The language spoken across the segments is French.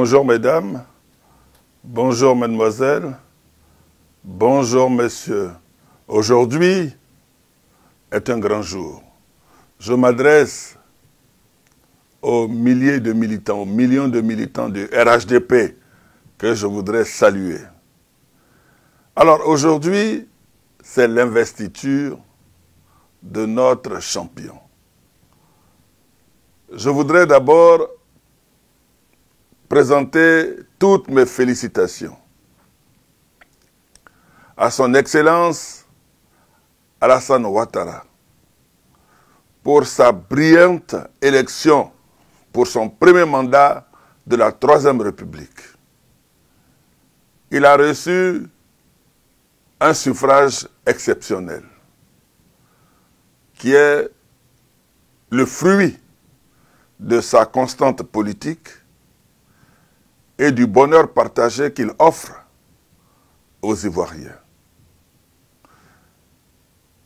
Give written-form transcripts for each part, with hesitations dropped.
Bonjour mesdames, bonjour mademoiselles, bonjour messieurs. Aujourd'hui est un grand jour. Je m'adresse aux milliers de militants, aux millions de militants du RHDP que je voudrais saluer. Alors aujourd'hui, c'est l'investiture de notre champion. Je voudrais d'abord présenter toutes mes félicitations à son Excellence Alassane Ouattara pour sa brillante élection pour son premier mandat de la Troisième République. Il a reçu un suffrage exceptionnel qui est le fruit de sa constante politique et du bonheur partagé qu'il offre aux Ivoiriens.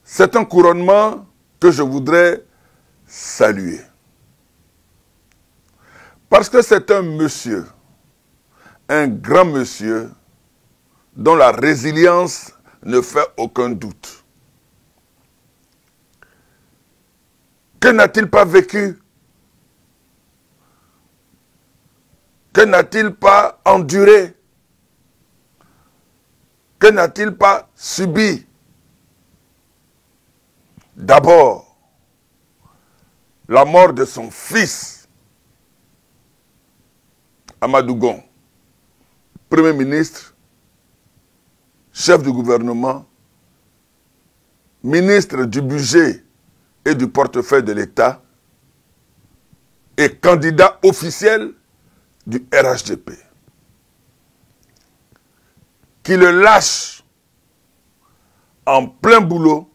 C'est un couronnement que je voudrais saluer. Parce que c'est un monsieur, un grand monsieur, dont la résilience ne fait aucun doute. Que n'a-t-il pas vécu? Que n'a-t-il pas enduré? Que n'a-t-il pas subi? D'abord, la mort de son fils, Amadou Gon, Premier ministre, chef du gouvernement, ministre du budget et du portefeuille de l'État et candidat officiel du RHDP, qui le lâche en plein boulot,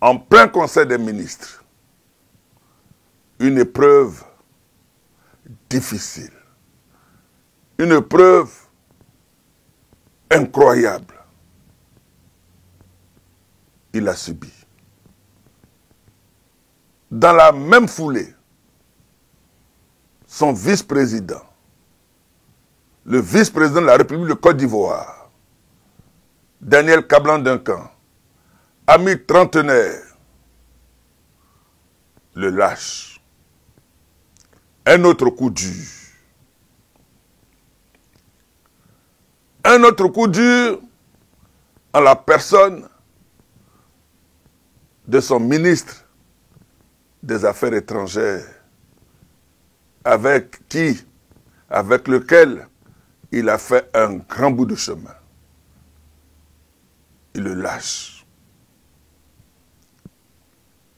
en plein conseil des ministres. Une épreuve difficile, une épreuve incroyable. Il a subi. Dans la même foulée, son vice-président, le vice-président de la République de Côte d'Ivoire, Daniel Kablan-Duncan, ami trentenaire, le lâche. Un autre coup dur. Un autre coup dur en la personne de son ministre des Affaires étrangères, avec lequel il a fait un grand bout de chemin. Il le lâche.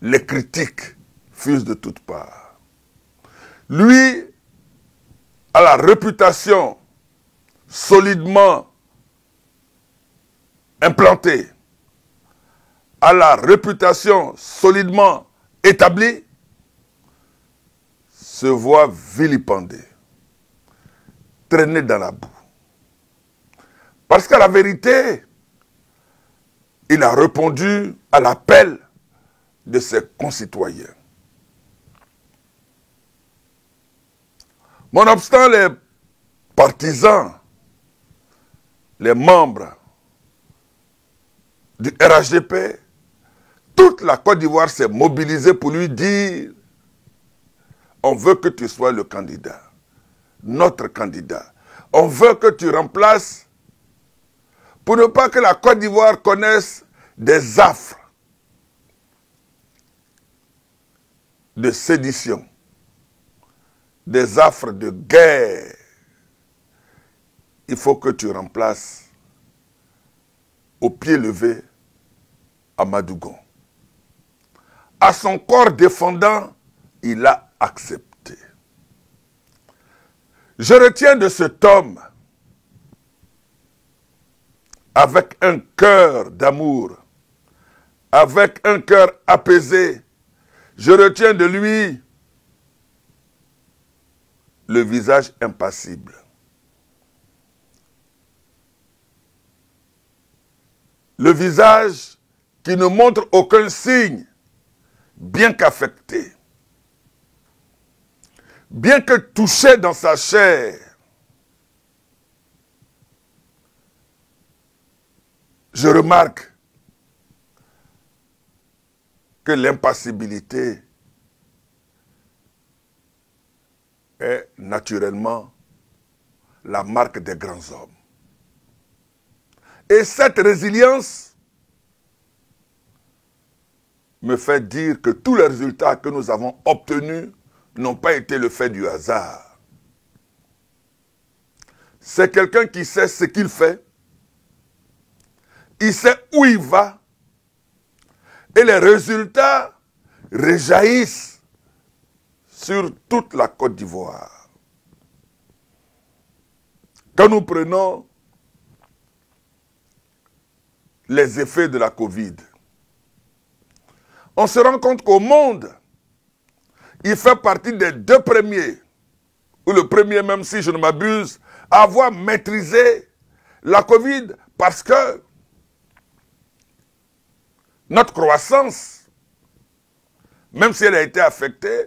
Les critiques fusent de toutes parts. Lui a la réputation solidement implantée, a la réputation solidement établie, se voit vilipendé, traîné dans la boue. Parce qu'à la vérité, il a répondu à l'appel de ses concitoyens. Nonobstant les partisans, les membres du RHDP, toute la Côte d'Ivoire s'est mobilisée pour lui dire: on veut que tu sois le candidat, notre candidat. On veut que tu remplaces, pour ne pas que la Côte d'Ivoire connaisse des affres de sédition, des affres de guerre. Il faut que tu remplaces au pied levé Amadou Gon. À son corps défendant, il a accepté. Je retiens de cet homme, avec un cœur d'amour, avec un cœur apaisé, je retiens de lui le visage impassible. Le visage qui ne montre aucun signe, bien qu'affecté, bien que touché dans sa chair, je remarque que l'impassibilité est naturellement la marque des grands hommes. Et cette résilience me fait dire que tous les résultats que nous avons obtenus n'ont pas été le fait du hasard. C'est quelqu'un qui sait ce qu'il fait, il sait où il va, et les résultats rejaillissent sur toute la Côte d'Ivoire. Quand nous prenons les effets de la Covid, on se rend compte qu'au monde, il fait partie des 2 premiers, ou le premier même si je ne m'abuse, à avoir maîtrisé la Covid parce que notre croissance, même si elle a été affectée,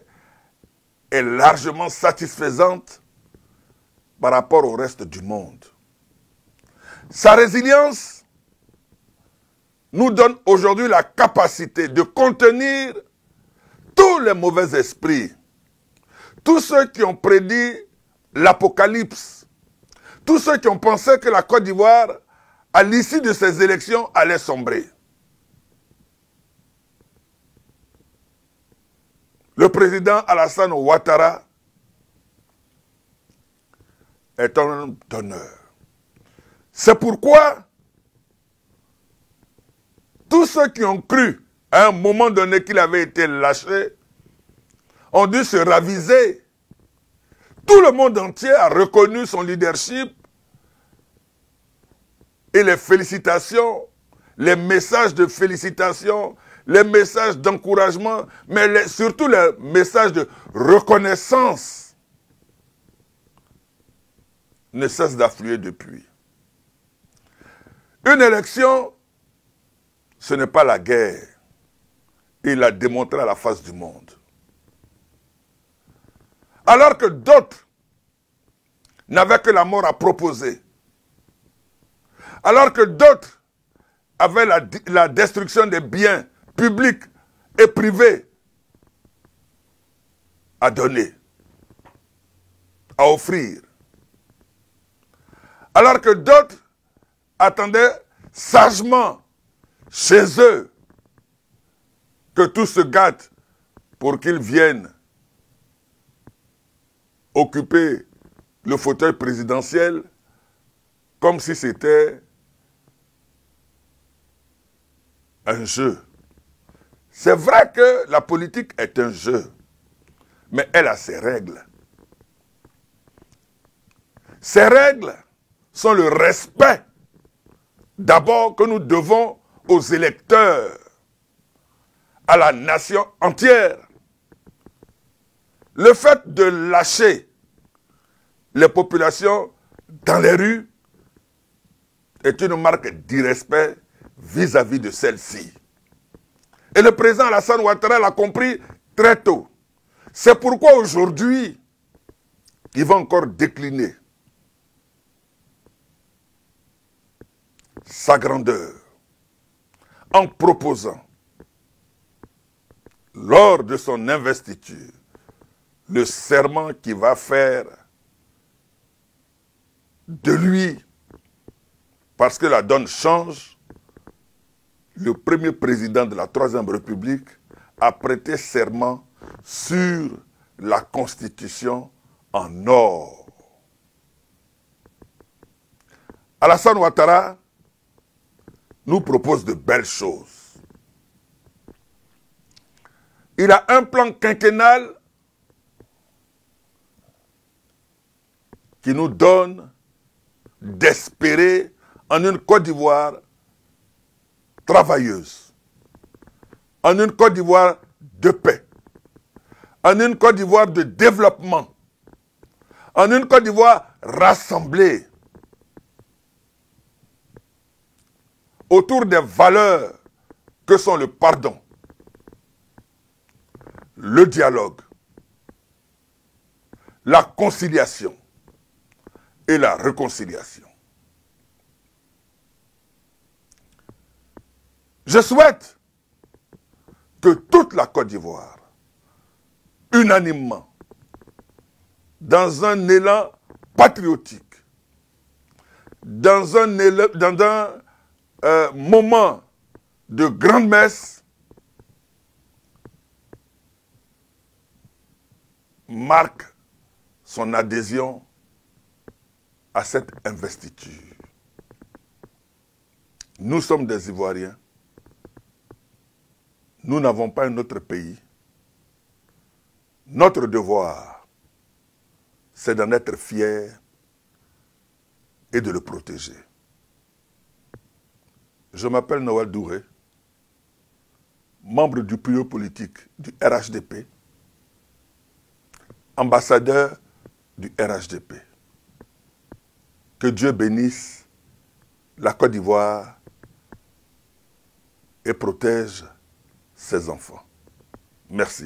est largement satisfaisante par rapport au reste du monde. Sa résilience nous donne aujourd'hui la capacité de contenir tous les mauvais esprits, tous ceux qui ont prédit l'apocalypse, tous ceux qui ont pensé que la Côte d'Ivoire, à l'issue de ces élections, allait sombrer. Le président Alassane Ouattara est un homme d'honneur. C'est pourquoi tous ceux qui ont cru à un moment donné qu'il avait été lâché ont dû se raviser. Tout le monde entier a reconnu son leadership et les félicitations, les messages de félicitations, les messages d'encouragement, mais surtout les messages de reconnaissance ne cessent d'affluer depuis. Une élection, ce n'est pas la guerre. Il l'a démontré à la face du monde. Alors que d'autres n'avaient que la mort à proposer. Alors que d'autres avaient la destruction des biens publics et privés à donner, à offrir. Alors que d'autres attendaient sagement chez eux que tout se gâte pour qu'ils viennent occuper le fauteuil présidentiel comme si c'était un jeu. C'est vrai que la politique est un jeu, mais elle a ses règles. Ces règles sont le respect d'abord que nous devons aux électeurs, à la nation entière. Le fait de lâcher les populations dans les rues est une marque d'irrespect vis-à-vis de celles-ci. Et le président Alassane Ouattara l'a compris très tôt. C'est pourquoi aujourd'hui, il va encore décliner sa grandeur en proposant, lors de son investiture, le serment qu'il va faire de lui, parce que la donne change. Le premier président de la Troisième République a prêté serment sur la Constitution en or. Alassane Ouattara nous propose de belles choses. Il a un plan quinquennal qui nous donne d'espérer en une Côte d'Ivoire travailleuse, en une Côte d'Ivoire de paix, en une Côte d'Ivoire de développement, en une Côte d'Ivoire rassemblée autour des valeurs que sont le pardon, le dialogue, la conciliation et la réconciliation. Je souhaite que toute la Côte d'Ivoire, unanimement, dans un élan patriotique, dans un moment de grande messe, marque son adhésion à cette investiture. Nous sommes des Ivoiriens. Nous n'avons pas un autre pays. Notre devoir, c'est d'en être fiers et de le protéger. Je m'appelle Noël Douré, membre du bureau politique du RHDP, ambassadeur du RHDP. Que Dieu bénisse la Côte d'Ivoire et protège ses enfants. Merci.